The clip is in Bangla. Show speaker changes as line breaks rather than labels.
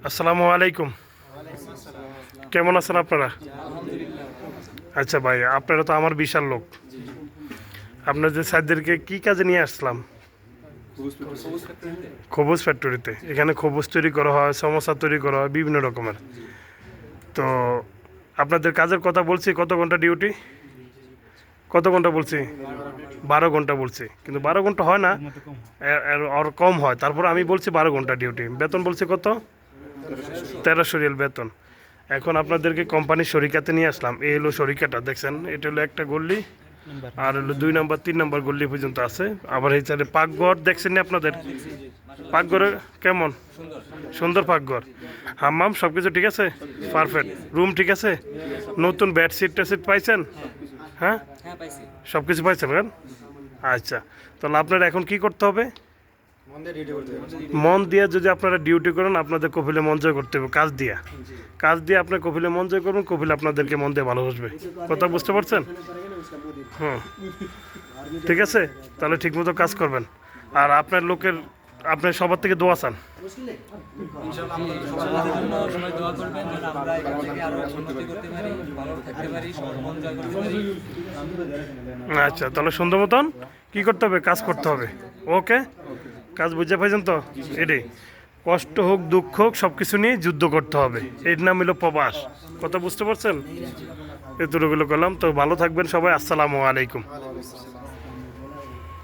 আসসালামু আলাইকুম। কেমন আছেন আপনারা? আচ্ছা ভাই, আপনারা তো আমার বিশাল লোক। আপনাদের স্যারদেরকে কি কাজে নিয়ে আসলাম? খবুজ ফ্যাক্টরিতে। এখানে খবুজ তৈরি করা হয়, সমোসা তৈরি করা হয়, বিভিন্ন রকমের। তো আপনাদের কাজের কথা বলছি, কত ঘন্টা ডিউটি? কত ঘন্টা বলছি? 12 ঘন্টা বলছি, কিন্তু 12 ঘন্টা হয় না, আর কম হয়। তারপর আমি বলছি 12 ঘন্টা ডিউটি। বেতন বলছি কত? 1300 রিয়াল বেতন। এখন আপনাদেরকে কোম্পানির শরিকাতে নিয়ে আসলাম। এই হলো শরিকাটা, দেখছেন? এটা হলো একটা গল্লি, আর হলো 2 নম্বর 3 নম্বর গল্লি পর্যন্ত আছে। আবার এই সাইডে পাকঘর দেখছেন না আপনাদের? পাকঘরে কেমন সুন্দর পাকঘর, হাম্মাম সব কিছু ঠিক আছে, পারফেক্ট। রুম ঠিক আছে, নতুন বেডশিট টেডশিট পাইছেন? হ্যাঁ, সব কিছু পাইছেন কেন? আচ্ছা, তাহলে আপনারা এখন কি করতে হবে? মন দিয়ে যদি আপনারা ডিউটি করেন, আপনাদের কপিলে মন জয় করতে হবে। কাজ দিয়ে আপনার কপিলে মন জয় করুন, কপিলে আপনাদেরকে মন দিয়ে ভালোবাসবে। কথা বুঝতে পারছেন? হুম, ঠিক আছে। তাহলে ঠিকমতো কাজ করবেন। আর আপনার লোকের, আপনার সবার থেকে দোয়া চান।
আমাদের জন্য সবাই দোয়া করবেন যেন আমরা এখান থেকে আরো উন্নতি করতে পারি, ভালো থাকতে পারি, সবার মন জয় করতে পারি।
আচ্ছা, তাহলে সুন্দর মতন কী করতে হবে? কাজ করতে হবে। ওকে, কাজ বুঝে পাইছেন তো? এটাই, কষ্ট হোক দুঃখ হোক সব কিছু নিয়ে যুদ্ধ করতে হবে। এর নাম হলো প্রবাস। কথা বুঝতে পারছেন? এতটুকুলো করলাম। তো ভালো থাকবেন সবাই। আসসালামু আলাইকুম।